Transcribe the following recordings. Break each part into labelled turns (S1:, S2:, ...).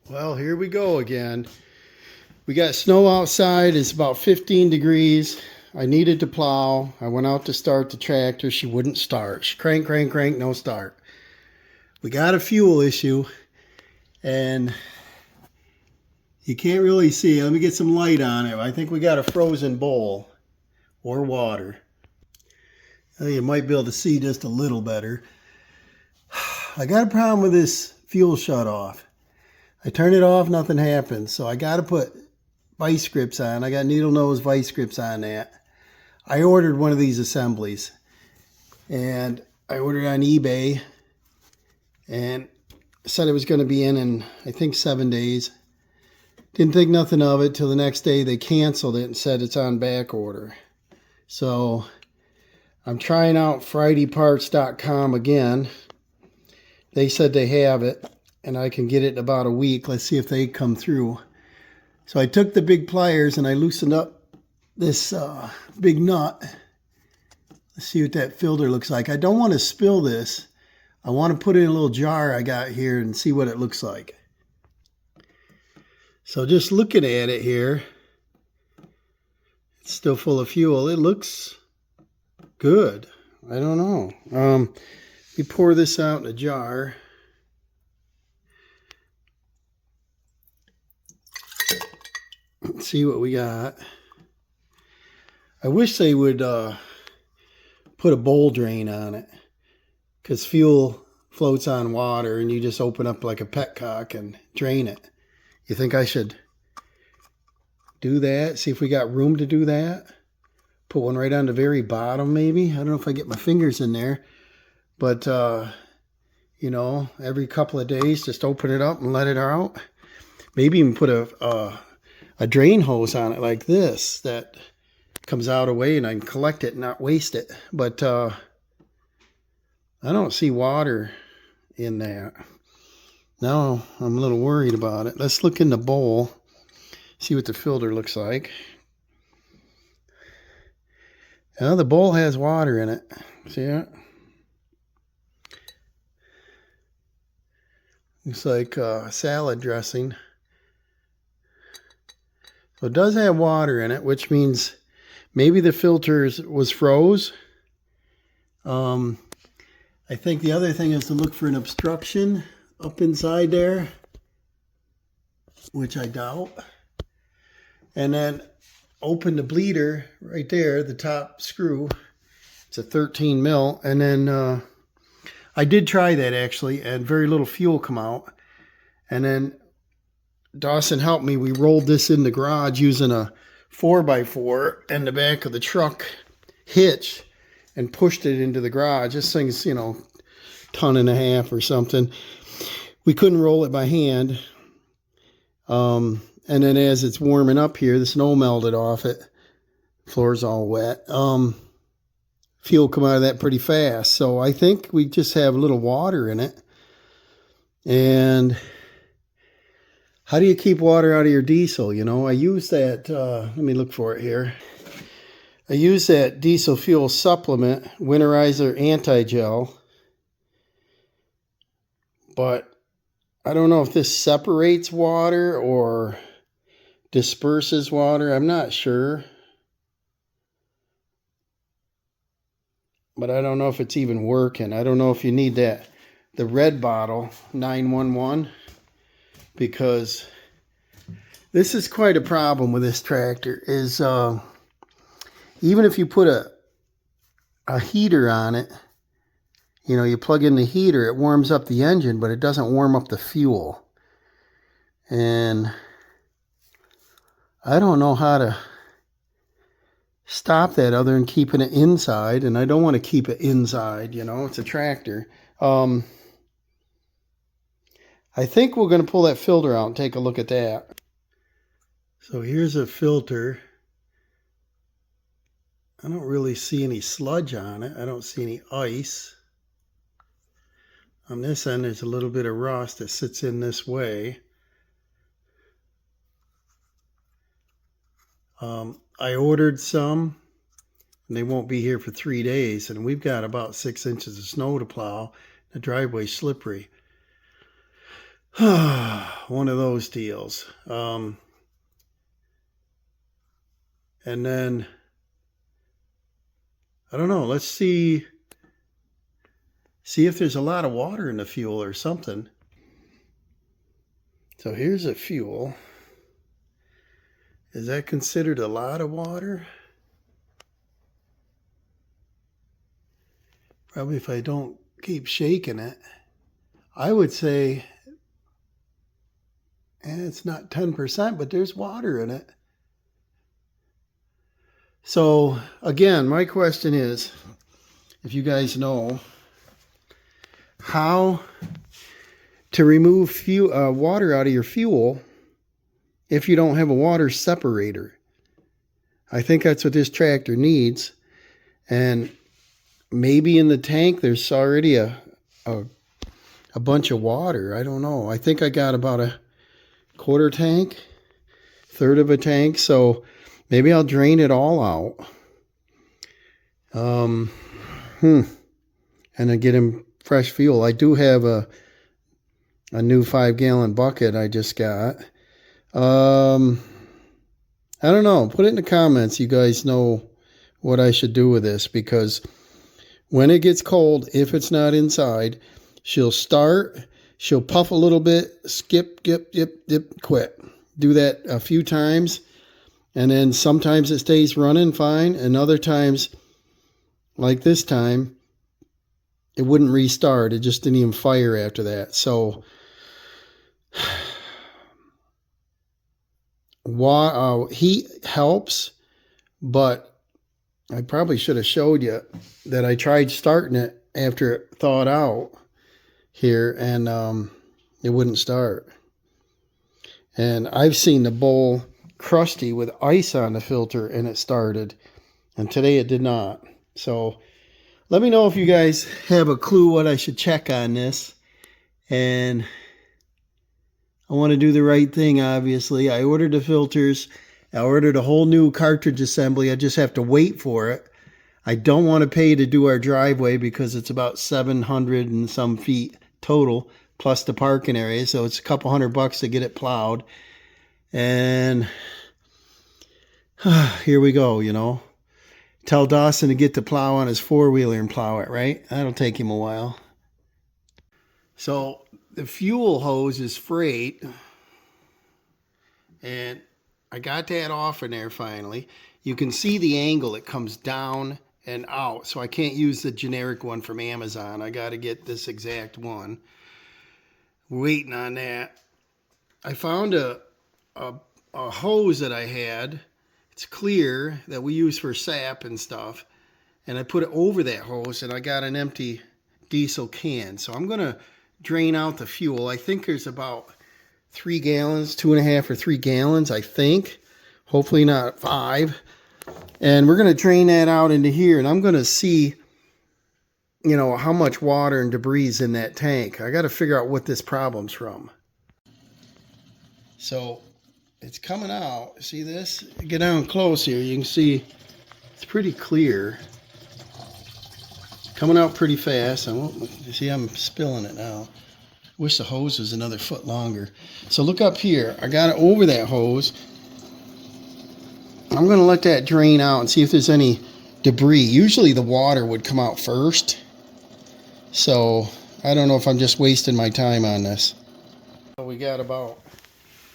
S1: Well, here we go again. We got snow outside. It's about 15 degrees. I needed to plow. I went out to start the tractor. She wouldn't start. She crank, crank, crank, no start. We got a fuel issue, and you can't really see. Let me get some light on it. I think we got a frozen bowl or water. You might be able to see just a little better. I got a problem with this fuel shut off. I turn it off, nothing happens. So I got to put vice grips on. I got needle nose vice grips on that. I ordered one of these assemblies, and I ordered on eBay, and said it was going to be in I think 7 days. Didn't think nothing of it till the next day. They canceled it and said it's on back order. So I'm trying out FridayParts.com again. They said they have it, and I can get it in about a week. Let's see if they come through. So I took the big pliers and I loosened up this big nut. Let's see what that filter looks like. I don't want to spill this. I want to put it in a little jar I got here and see what it looks like. So just looking at it here, it's still full of fuel. It looks good. I don't know. Let me pour this out in a jar. Let's see what we got. I wish they would put a bowl drain on it, because fuel floats on water and you just open up like a petcock and drain it. You think I should do that? See if we got room to do that? Put one right on the very bottom maybe? I don't know if I get my fingers in there. But, you know, every couple of days just open it up and let it out. Maybe even put a drain hose on it like this that comes out away and I can collect it and not waste it. But I don't see water in that. Now I'm a little worried about it. Let's look in the bowl, see what the filter looks like. Now the bowl has water in it. See that? Looks like salad dressing. So it does have water in it, which means maybe the filter was froze. I think the other thing is to look for an obstruction up inside there, which I doubt. And then open the bleeder right there, the top screw. It's a 13 mil. And then I did try that actually, and very little fuel come out. And then Dawson helped me. We rolled this in the garage using a 4x4 and the back of the truck hitch and pushed it into the garage. This thing's, you know, 1.5 tons or something. We couldn't roll it by hand. And then as it's warming up here, the snow melted off it. Floor's all wet. Fuel come out of that pretty fast. So I think we just have a little water in it. And how do you keep water out of your diesel? You know, I use that, let me look for it here. I use that diesel fuel supplement, Winterizer Anti-Gel. But I don't know if this separates water or disperses water. I'm not sure. But I don't know if it's even working. I don't know if you need the red bottle, 911, because this is quite a problem with this tractor. Is even if you put a heater on it, you know, you plug in the heater, it warms up the engine, but it doesn't warm up the fuel. And I don't know how to stop that other than keeping it inside, and I don't want to keep it inside, you know, it's a tractor. I think we're going to pull that filter out and take a look at that. So here's a filter. I don't really see any sludge on it. I don't see any ice. On this end, there's a little bit of rust that sits in this way. I ordered some, and they won't be here for 3 days, and we've got about 6 inches of snow to plow. The driveway's slippery. One of those deals. And then, I don't know, let's see if there's a lot of water in the fuel or something. So here's a fuel. Is that considered a lot of water? Probably if I don't keep shaking it. I would say, it's not 10%, but there's water in it. So again, my question is, if you guys know how to remove water out of your fuel if you don't have a water separator. I think that's what this tractor needs. And maybe in the tank there's already a bunch of water. I don't know. I think I got about a quarter tank, third of a tank. So maybe I'll drain it all out. And then get him fresh fuel. I do have a new 5-gallon bucket I just got. I don't know. Put it in the comments. You guys know what I should do with this, because when it gets cold, if it's not inside, she'll start, she'll puff a little bit, skip, dip, quit. Do that a few times, and then sometimes it stays running fine, and other times, like this time, it wouldn't restart. It just didn't even fire after that. So heat helps, but I probably should have showed you that I tried starting it after it thawed out here, and it wouldn't start. And I've seen the bowl crusty with ice on the filter and it started, and today it did not. So let me know if you guys have a clue what I should check on this. And I want to do the right thing, obviously. I ordered the filters. I ordered a whole new cartridge assembly. I just have to wait for it. I don't want to pay to do our driveway because it's about 700 and some feet total, plus the parking area. So it's a couple $100 to get it plowed. And here we go, you know. Tell Dawson to get the plow on his 4-wheeler and plow it, right? That'll take him a while. So the fuel hose is frayed, and I got that off in there finally. You can see the angle. It comes down and out, so I can't use the generic one from Amazon. I got to get this exact one. Waiting on that. I found a hose that I had. It's clear, that we use for sap and stuff. And I put it over that hose, and I got an empty diesel can. So I'm going to drain out the fuel. I think there's about 3 gallons, 2.5 or 3 gallons, I think. Hopefully not 5. And we're going to drain that out into here. And I'm going to see, you know, how much water and debris is in that tank. I got to figure out what this problem's from. So it's coming out. See this? Get down close here. You can see it's pretty clear. Coming out pretty fast. See, I'm spilling it now. Wish the hose was another foot longer. So look up here. I got it over that hose. I'm going to let that drain out and see if there's any debris. Usually the water would come out first. So I don't know if I'm just wasting my time on this. We got about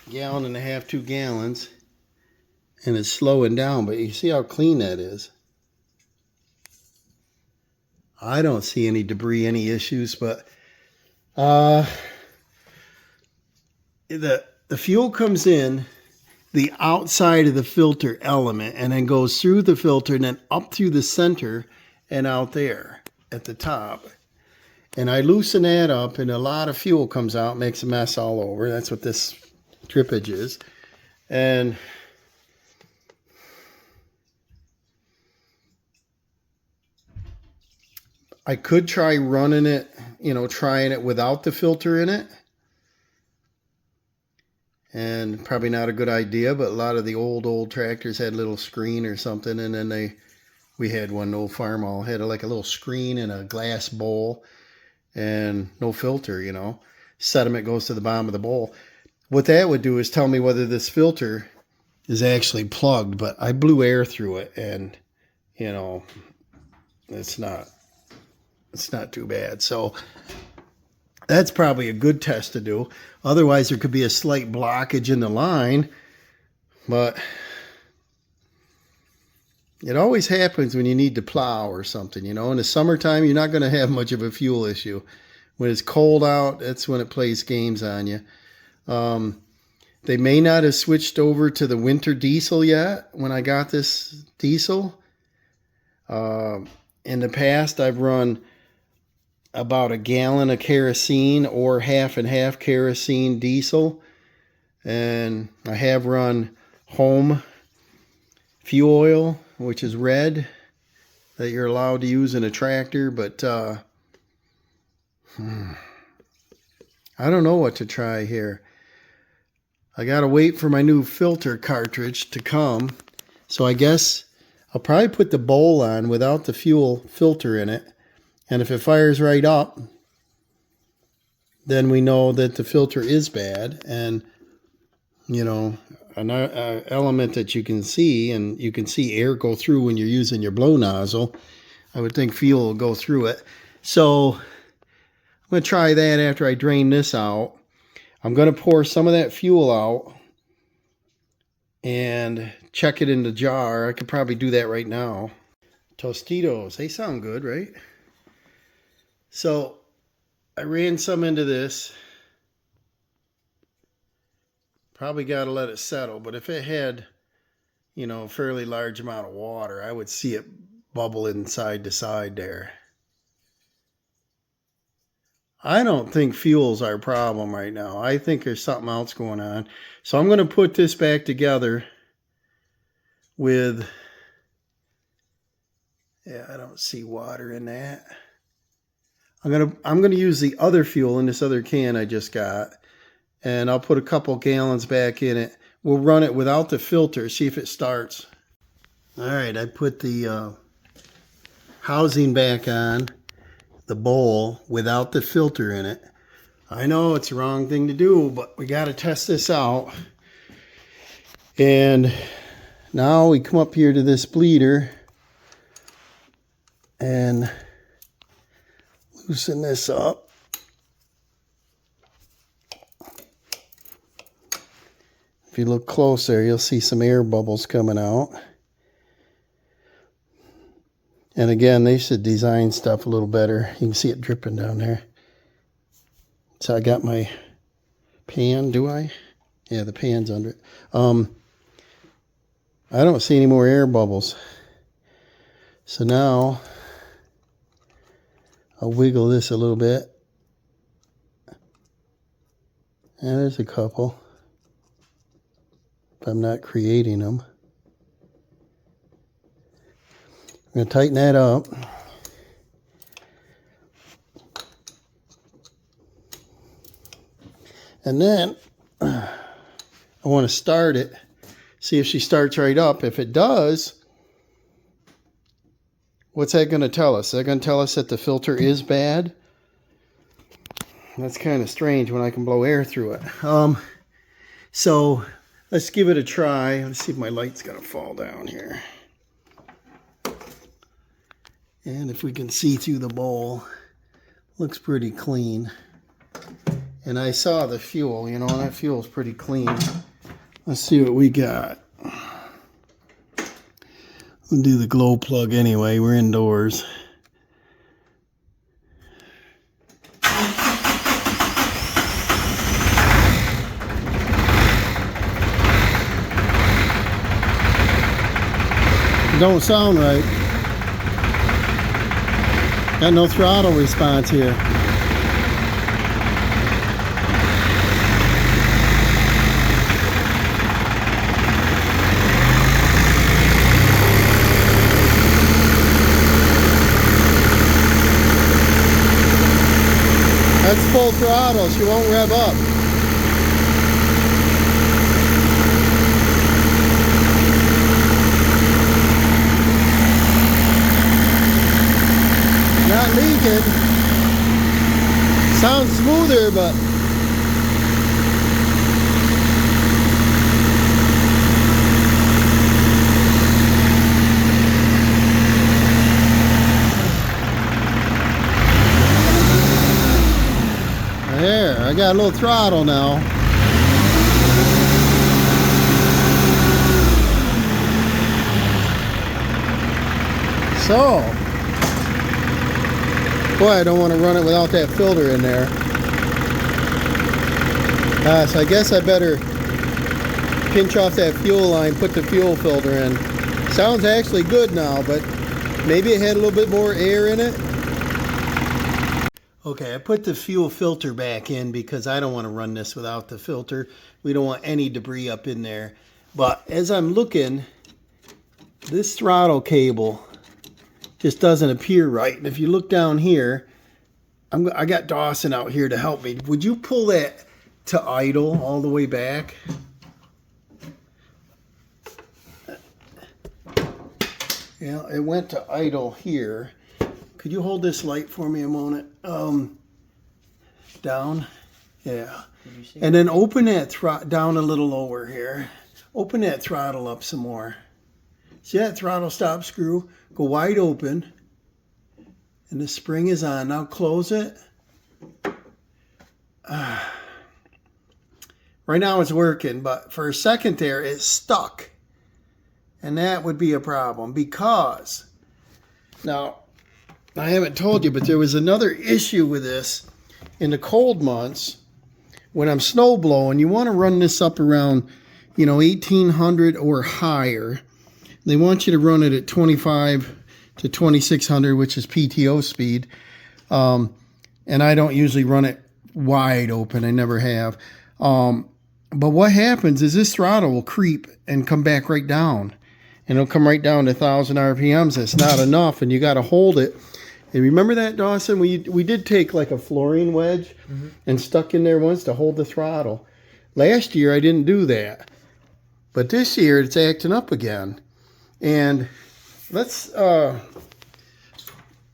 S1: 1.5 gallons, 2 gallons, and it's slowing down, but you see how clean that is. I don't see any debris, any issues, but the fuel comes in the outside of the filter element and then goes through the filter and then up through the center and out there at the top. And I loosen that up, and a lot of fuel comes out, makes a mess all over. That's what this drippage is. And I could try running it, you know, trying it without the filter in it. And probably not a good idea, but a lot of the old tractors had a little screen or something, and then we had one, old Farmall had like a little screen and a glass bowl and no filter, you know. sediment goes to the bottom of the bowl. What that would do is tell me whether this filter is actually plugged, but I blew air through it, and you know, it's not too bad. So that's probably a good test to do. Otherwise, there could be a slight blockage in the line, but it always happens when you need to plow or something. You know, in the summertime, you're not going to have much of a fuel issue. When it's cold out, that's when it plays games on you. They may not have switched over to the winter diesel yet when I got this diesel. In the past, I've run about a gallon of kerosene or half and half kerosene diesel. And I have run home fuel oil, which is red, that you're allowed to use in a tractor. But I don't know what to try here. I got to wait for my new filter cartridge to come. So I guess I'll probably put the bowl on without the fuel filter in it. And if it fires right up, then we know that the filter is bad. And, you know, an element that you can see, and you can see air go through when you're using your blow nozzle. I would think fuel will go through it. So I'm going to try that after I drain this out. I'm going to pour some of that fuel out and check it in the jar. I could probably do that right now. Tostitos, they sound good, right? So I ran some into this. Probably got to let it settle, but if it had, you know, a fairly large amount of water, I would see it bubble inside to side there. I don't think fuel's our problem right now. I think there's something else going on. So I'm going to put this back together with, yeah, I don't see water in that. I'm going to use the other fuel in this other can I just got, and I'll put a couple gallons back in it. We'll run it without the filter, see if it starts. All right, I put the housing back on the bowl without the filter in it. I know it's the wrong thing to do, but we got to test this out. And now we come up here to this bleeder and loosen this up. If you look closer, you'll see some air bubbles coming out. And again, they should design stuff a little better. You can see it dripping down there. So I got my pan, do I? Yeah, the pan's under it. I don't see any more air bubbles. So now I'll wiggle this a little bit. And there's a couple. If I'm not creating them. I'm going to tighten that up. And then I want to start it. See if she starts right up. If it does, what's that going to tell us? Is that going to tell us that the filter is bad? That's kind of strange when I can blow air through it. So let's give it a try. Let's see if my light's going to fall down here. And if we can see through the bowl, looks pretty clean. And I saw the fuel, you know, and that fuel's pretty clean. Let's see what we got. We'll do the glow plug anyway. We're indoors. It don't sound right. Got no throttle response here. That's full throttle. She won't rev up. Not leaking. Sounds smoother, but got a little throttle now. So, boy, I don't want to run it without that filter in there. So I guess I better pinch off that fuel line, put the fuel filter in. Sounds actually good now, but maybe it had a little bit more air in it. Okay, I put the fuel filter back in because I don't want to run this without the filter. We don't want any debris up in there. But as I'm looking, this throttle cable just doesn't appear right. And if you look down here, I got Dawson out here to help me. Would you pull that to idle all the way back? Yeah, it went to idle here. Could you hold this light for me a moment? Down. Yeah. And then open that throttle down a little lower here. Open that throttle up some more. See that throttle stop screw? Go wide open. And the spring is on. Now close it. Right now it's working, but for a second there it's stuck. And that would be a problem because, now, I haven't told you, but there was another issue with this in the cold months when I'm snow blowing. You want to run this up around, 1800 or higher. They want you to run it at 25 to 2600, which is PTO speed. And I don't usually run it wide open. I never have. But what happens is this throttle will creep and come back right down. And it'll come right down to 1,000 RPMs. That's not enough, and you got to hold it. And remember that, Dawson? We did take like a fluorine wedge and stuck in there once to hold the throttle. Last year, I didn't do that. But this year, it's acting up again. And let's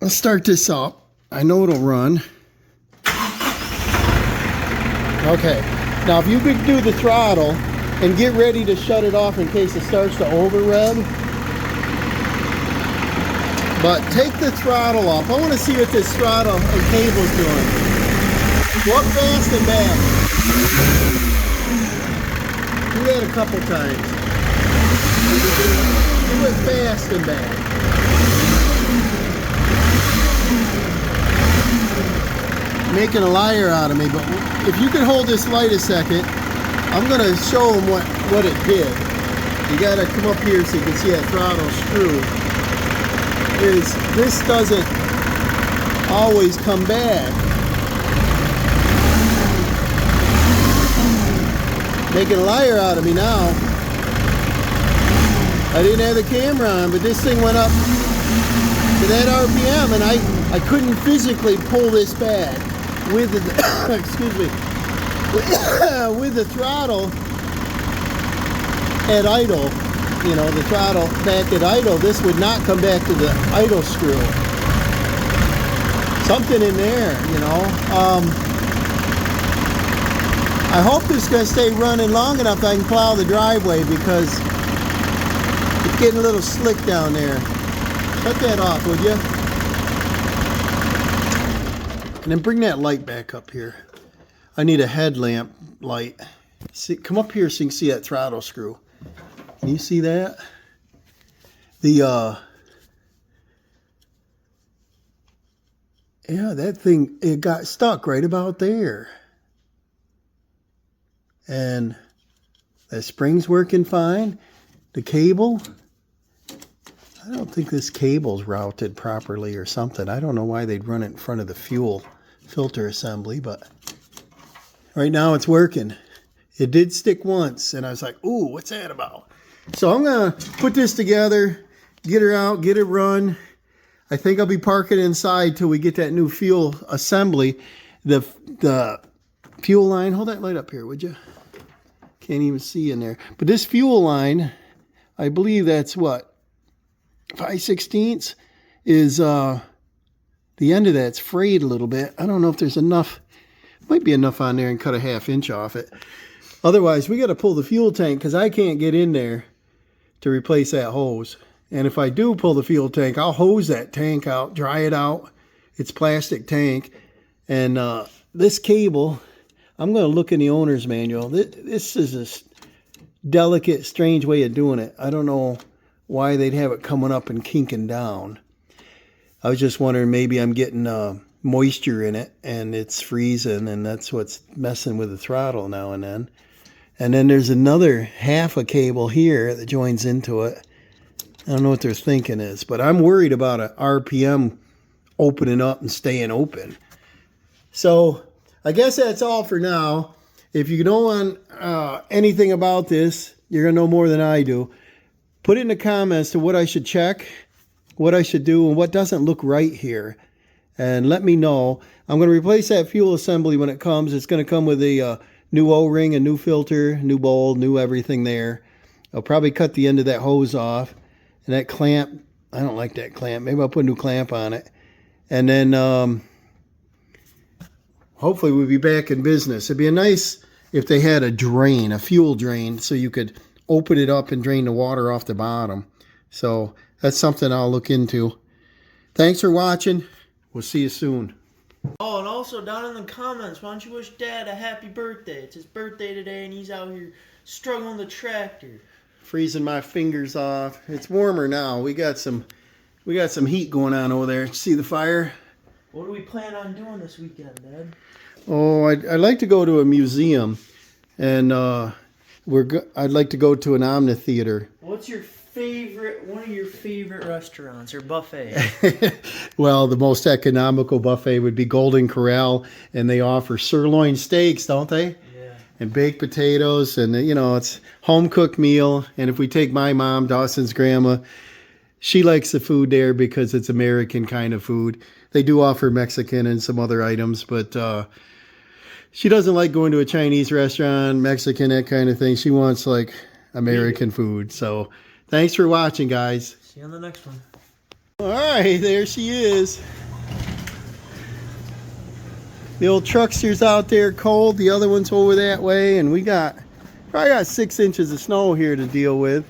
S1: start this up. I know it'll run. Okay. Now, if you could do the throttle and get ready to shut it off in case it starts to over rev. But take the throttle off. I want to see what this throttle and cable's doing. Go up fast and back. Do that a couple times. Do it fast and back. Making a liar out of me, but if you could hold this light a second, I'm going to show them what it did. You got to come up here so you can see that throttle screw. This doesn't always come back. Making a liar out of me now. I didn't have the camera on, but this thing went up to that RPM, and I couldn't physically pull this back with the excuse me, with the throttle at idle. The throttle back at idle, this would not come back to the idle screw. Something in there, I hope this is going to stay running long enough that I can plow the driveway because it's getting a little slick down there. Shut that off, would you? And then bring that light back up here. I need a headlamp light. See, come up here so you can see that throttle screw. Can you see that? Yeah, that thing, it got stuck right about there. And the spring's working fine. The cable, I don't think this cable's routed properly or something. I don't know why they'd run it in front of the fuel filter assembly, but right now it's working. It did stick once, and I was like, ooh, what's that about? So I'm going to put this together, get her out, get it run. I think I'll be parking inside till we get that new fuel assembly. The fuel line, hold that light up here, would you? Can't even see in there. But this fuel line, I believe that's what? 5/16 is the end of that's frayed a little bit. I don't know if there's enough. Might be enough on there and cut a 1/2 inch off it. Otherwise, we got to pull the fuel tank because I can't get in there to replace that hose. And if I do pull the fuel tank, I'll hose that tank out, dry it out. It's plastic tank. And this cable, I'm going to look in the owner's manual. This is a delicate, strange way of doing it. I don't know why they'd have it coming up and kinking down. I was just wondering, maybe I'm getting moisture in it and it's freezing, and that's what's messing with the throttle now and then. And then there's another half a cable here that joins into it. I don't know what their thinking is, but I'm worried about a RPM opening up and staying open. So I guess that's all for now. If you don't want anything about this, you're going to know more than I do. Put it in the comments to what I should check, what I should do, and what doesn't look right here. And let me know. I'm going to replace that fuel assembly when it comes. It's going to come with a new O-ring, a new filter, new bowl, new everything there. I'll probably cut the end of that hose off. And that clamp, I don't like that clamp. Maybe I'll put a new clamp on it. And then hopefully we'll be back in business. It'd be nice if they had a drain, a fuel drain, so you could open it up and drain the water off the bottom. So that's something I'll look into. Thanks for watching. We'll see you soon.
S2: Oh, and also down in the comments, why don't you wish Dad a happy birthday? It's his birthday today, and he's out here struggling the tractor.
S1: Freezing my fingers off. It's warmer now. We got some heat going on over there. See the fire?
S2: What do we plan on doing this weekend, Dad?
S1: Oh, I'd like to go to a museum, and I'd like to go to an amphitheater.
S2: What's your one of your favorite restaurants or buffet?
S1: Well, the most economical buffet would be Golden Corral, and they offer sirloin steaks, don't they?
S2: Yeah.
S1: And baked potatoes, and it's home cooked meal. And if we take my mom, Dawson's grandma, she likes the food there because it's American kind of food. They do offer Mexican and some other items, but she doesn't like going to a Chinese restaurant, Mexican, that kind of thing. She wants like American food. So thanks for watching, guys.
S2: See you on the next one.
S1: All right, there she is. The old truckster's out there cold. The other one's over that way, and we probably got 6 inches of snow here to deal with.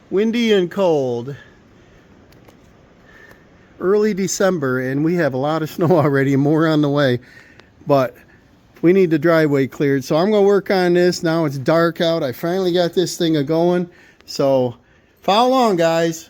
S1: Windy and cold. Early December, and we have a lot of snow already, and more on the way. But we need the driveway cleared, so I'm going to work on this. Now it's dark out. I finally got this thing going. So follow along, guys.